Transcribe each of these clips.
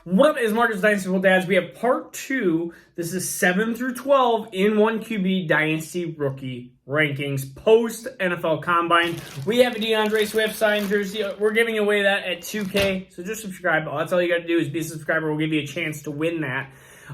What up, is Marcus Dynasty Dads? We have part 2. This is 7 through 12 in 1QB Dynasty rookie rankings post NFL Combine. We have a DeAndre Swift signed jersey. We're giving away that at 2K, so just subscribe. That's all you got to do is be a subscriber. We'll give you a chance to win that.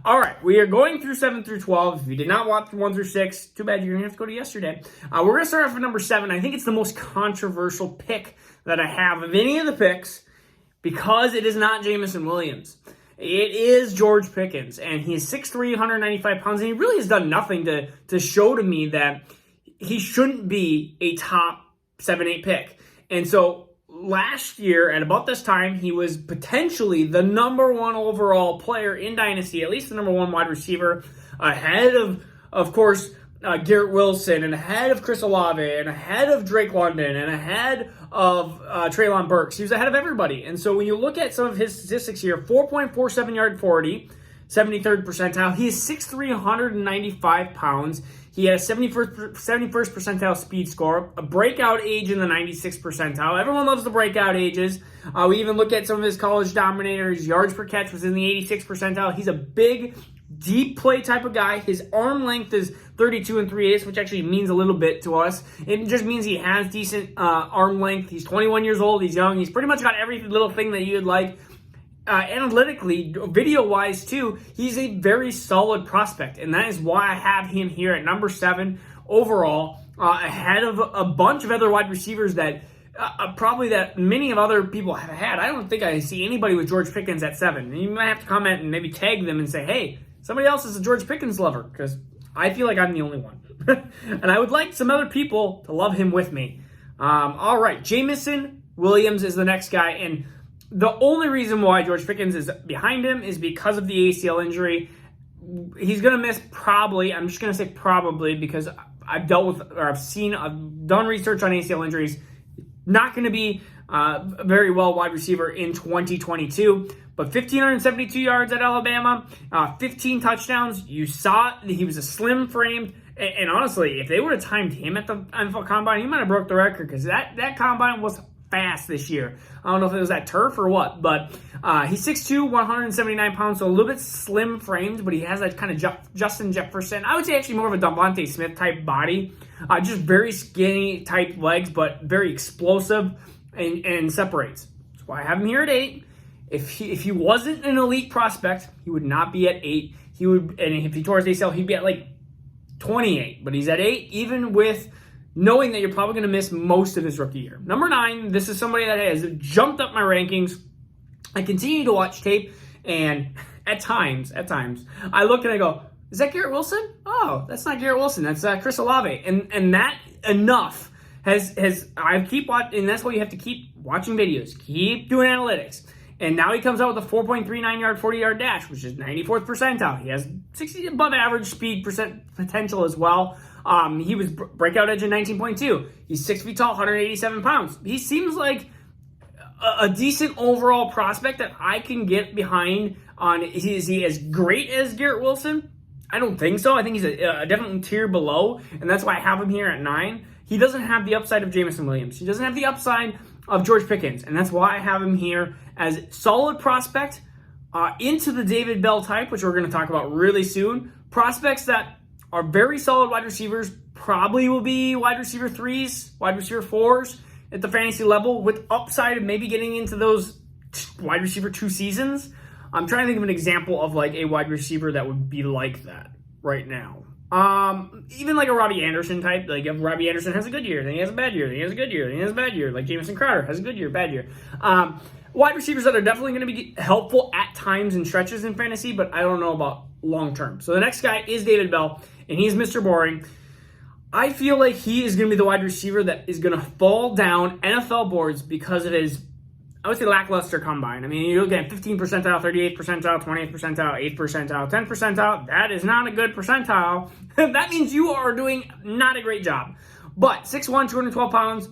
All right, we are going through 7 through 12. If you did not watch 1 through 6, too bad, you're going to have to go to yesterday. We're going to start off with number 7. I think it's the most controversial pick that I have of any of the picks, because it is not Jameson Williams. It is George Pickens, and he is 6'3", 195 pounds, and he really has done nothing to show to me that he shouldn't be a top 7-8 pick. And so last year, at about this time, he was potentially the number 1 overall player in Dynasty, at least the number 1 wide receiver, ahead of course, Garrett Wilson, and ahead of Chris Olave, and ahead of Drake London, and ahead of Treylon Burks. He was ahead of everybody. And so when you look at some of his statistics here, 4.47 yard 40, 73rd percentile. He is 6'3", 195 pounds. He has 71st percentile speed score, a breakout age in the 96th percentile. Everyone loves the breakout ages. We even look at some of his college dominators. Yards per catch was in the 86th percentile. He's a big, deep play type of guy. His arm length is 32 3/8, which actually means a little bit to us. It just means he has decent arm length. He's 21 years old. He's young. He's pretty much got every little thing that you'd like. Analytically, video-wise too, he's a very solid prospect, and that is why I have him here at number 7 overall, ahead of a bunch of other wide receivers that probably that many of other people have had. I don't think I see anybody with George Pickens at 7. And you might have to comment and maybe tag them and say, hey, somebody else is a George Pickens lover, because I feel like I'm the only one. And I would like some other people to love him with me. All right, Jameson Williams is the next guy, and the only reason why George Pickens is behind him is because of the ACL injury. He's going to miss probably. I'm just going to say probably because I've dealt with, or I've done research on ACL injuries. Not going to be a very well wide receiver in 2022. But 1,572 yards at Alabama, 15 touchdowns. You saw he was a slim framed. And honestly, if they would have timed him at the NFL Combine, he might have broke the record, because that Combine was fast this year. I don't know if it was that turf or what, but he's 6'2", 179 pounds, so a little bit slim framed, but he has that kind of Justin Jefferson, I would say actually more of a Devontae Smith type body, just very skinny type legs, but very explosive and separates. That's why I have him here at 8. If he wasn't an elite prospect, he would not be at 8. He would, and if he tore his ACL, he'd be at like 28, but he's at 8, even with knowing that you're probably going to miss most of his rookie year. Number 9, this is somebody that has jumped up my rankings. I continue to watch tape, and at times, I look and I go, is that Garrett Wilson? Oh, that's not Garrett Wilson. That's Chris Olave. And that enough I keep watching, and that's why you have to keep watching videos, keep doing analytics. And now he comes out with a 4.39 yard, 40 yard dash, which is 94th percentile. He has 60 above average speed potential as well. He was breakout edge in 19.2. He's 6 feet tall, 187 pounds. He seems like a decent overall prospect that I can get behind. Is he as great as Garrett Wilson? I don't think so. I think he's a definite tier below, and that's why I have him here at 9. He doesn't have the upside of Jameson Williams. He doesn't have the upside of George Pickens, and that's why I have him here as solid prospect into the David Bell type, which we're going to talk about really soon. Prospects that are very solid wide receivers, probably will be wide receiver 3s, wide receiver 4s at the fantasy level, with upside of maybe getting into those wide receiver 2 seasons. I'm trying to think of an example of like a wide receiver that would be like that right now. Even like a Robbie Anderson type. Like if Robbie Anderson has a good year, then he has a bad year, then he has a good year, then he has a bad year. Like Jamison Crowder has a good year, bad year. Wide receivers that are definitely going to be helpful at times and stretches in fantasy, but I don't know about long term. So the next guy is David Bell, and he's Mr. Boring. I feel like he is going to be the wide receiver that is going to fall down NFL boards because of his, I would say, lackluster combine. I mean, you're looking at 15th percentile, 38th percentile, 20th percentile, 8th percentile, 10th percentile. That is not a good percentile. That means you are doing not a great job. But 6'1", 212 pounds.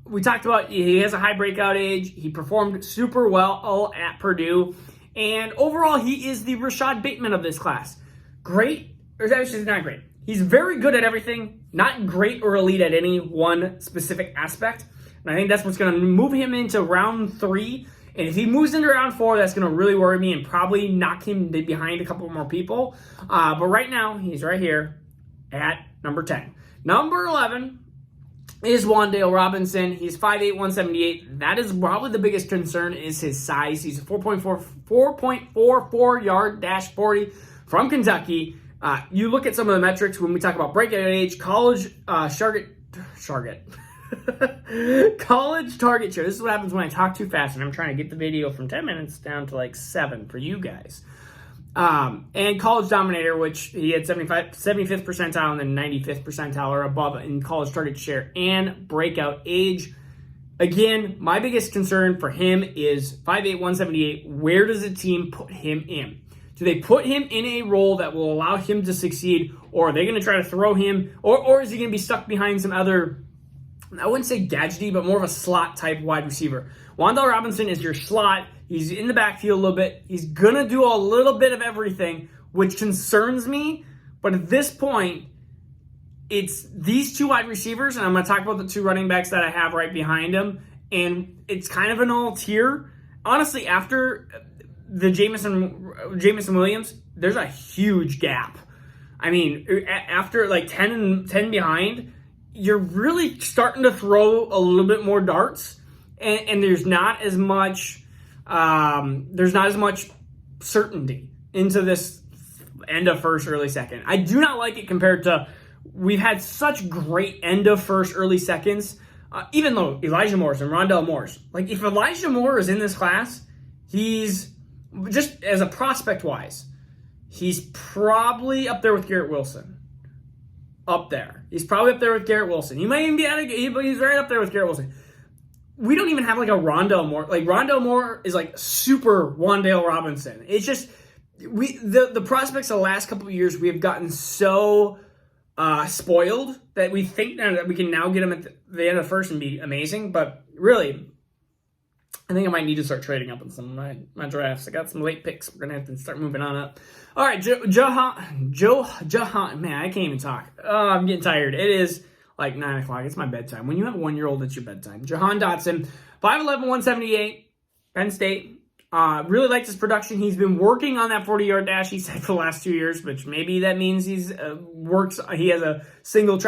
We talked about he has a high breakout age. He performed super well at Purdue. And overall, he is the Rashad Bateman of this class. Great, or actually not great. He's very good at everything, not great or elite at any one specific aspect. And I think that's what's going to move him into round 3. And if he moves into round 4, that's going to really worry me and probably knock him behind a couple more people. But right now, he's right here at number 10. Number 11 is Wan'Dale Robinson. He's 5'8", 178. That is probably the biggest concern is his size. He's a 4.44 yard dash 40 from Kentucky. You look at some of the metrics when we talk about breakout age, college target college target share. This is what happens when I talk too fast and I'm trying to get the video from 10 minutes down to like 7 for you guys. And college dominator, which he had 75th percentile and then 95th percentile or above in college target share and breakout age. Again, my biggest concern for him is 5'8", 178. Where does the team put him in? Do they put him in a role that will allow him to succeed, or are they going to try to throw him, or is he going to be stuck behind some other, I wouldn't say gadgety, but more of a slot type wide receiver? Wan'Dale Robinson is your slot. He's in the backfield a little bit. He's going to do a little bit of everything, which concerns me. But at this point, it's these two wide receivers, and I'm going to talk about the two running backs that I have right behind him, and it's kind of an all tier. Honestly, after the Jameson Williams, there's a huge gap. I mean, after like 10 behind, you're really starting to throw a little bit more darts, and there's not as much certainty into this end of first, early second. I do not like it compared to we've had such great end of first, early seconds. Even though Elijah Moore's and Rondell Moore's, like if Elijah Moore is in this class, he's just as a prospect wise, he's probably up there with Garrett Wilson. Up there. He's probably up there with Garrett Wilson. He might even be but he's right up there with Garrett Wilson. We don't even have like a Rondell Moore. Like Rondell Moore is like super Wan'Dale Robinson. It's just the prospects of the last couple of years, we have gotten so spoiled that we think that we can now get him at the end of first and be amazing. But really, I think I might need to start trading up in some of my drafts. I got some late picks. We're going to have to start moving on up. All right, Johan, man, I can't even talk. Oh, I'm getting tired. It is like 9 o'clock. It's my bedtime. When you have a 1-year-old, it's your bedtime. Johan Dotson, 5'11", 178, Penn State. Really liked his production. He's been working on that 40-yard dash, he said, for the last 2 years, which maybe that means he has a single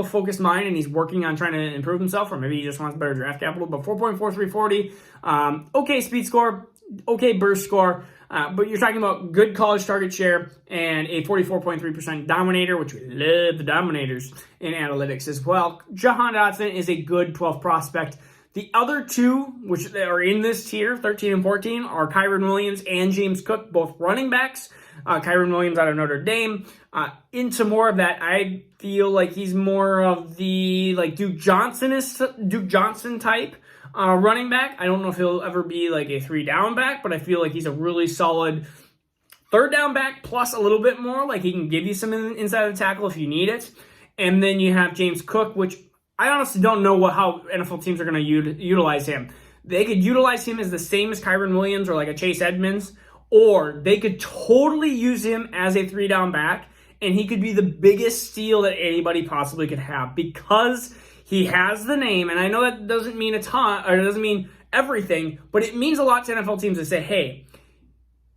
focused mind, and he's working on trying to improve himself, or maybe he just wants better draft capital. But 4.4340, okay speed score, okay burst score, but you're talking about good college target share and a 44.3% dominator, which we love the dominators in analytics as well. Johan Dotson is a good 12 prospect. The other two, which are in this tier, 13 and 14, are Kyren Williams and James Cook, both running backs. Kyren Williams out of Notre Dame. Into more of that, I feel like he's more of the like Duke Johnson type running back. I don't know if he'll ever be like a 3-down back, but I feel like he's a really solid 3rd-down back plus a little bit more. Like he can give you some inside the tackle if you need it. And then you have James Cook, which I honestly don't know how NFL teams are going to utilize him. They could utilize him as the same as Kyren Williams or like a Chase Edmonds, or they could totally use him as a 3-down back, and he could be the biggest steal that anybody possibly could have because he has the name. And I know that doesn't mean a ton, or it doesn't mean everything, but it means a lot to NFL teams to say, hey,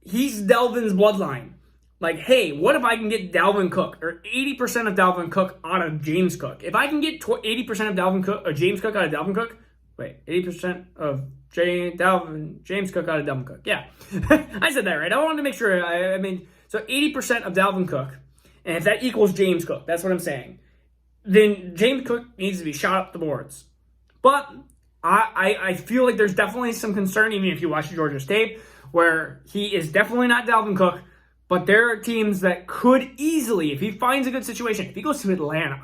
he's Dalvin's bloodline. Like, hey, what if I can get Dalvin Cook or 80% of Dalvin Cook out of James Cook? If I can get 80% of Dalvin Cook or James Cook out of Dalvin Cook, 80% of James Cook out of Dalvin Cook. Yeah, I said that right. I wanted to make sure. I mean, so 80% of Dalvin Cook, and if that equals James Cook, that's what I'm saying. Then James Cook needs to be shot up the boards. But I feel like there's definitely some concern, even if you watch Georgia's tape, where he is definitely not Dalvin Cook. But there are teams that could easily, if he finds a good situation, if he goes to Atlanta,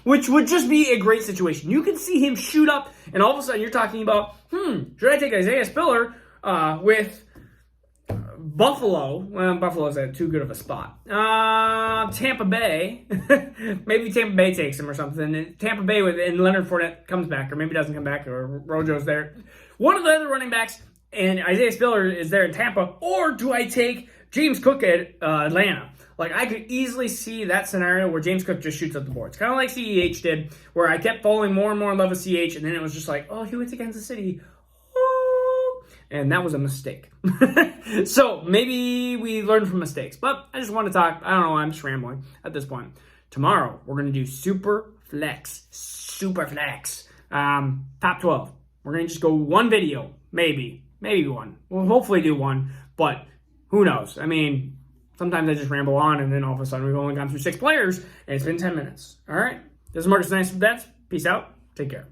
which would just be a great situation. You can see him shoot up, and all of a sudden you're talking about, should I take Isaiah Spiller with Buffalo? Well, Buffalo's at too good of a spot. Tampa Bay. Maybe Tampa Bay takes him or something. And Tampa Bay and Leonard Fournette comes back, or maybe doesn't come back, or Rojo's there. One of the other running backs, and Isaiah Spiller is there in Tampa, or do I take James Cook at Atlanta? Like, I could easily see that scenario where James Cook just shoots up the boards. Kind of like CEH did, where I kept falling more and more in love with CH, and then it was just like, oh, he went to Kansas City. Oh. And that was a mistake. So maybe we learn from mistakes. But I just want to talk. I don't know. I'm just rambling at this point. Tomorrow, we're going to do Super Flex. Top 12. We're going to just go one video. Maybe one. We'll hopefully do one. But who knows? I mean, sometimes I just ramble on, and then all of a sudden we've only gone through 6 players, and it's been 10 minutes. All right? This is Marcus Dynasty. Peace out. Take care.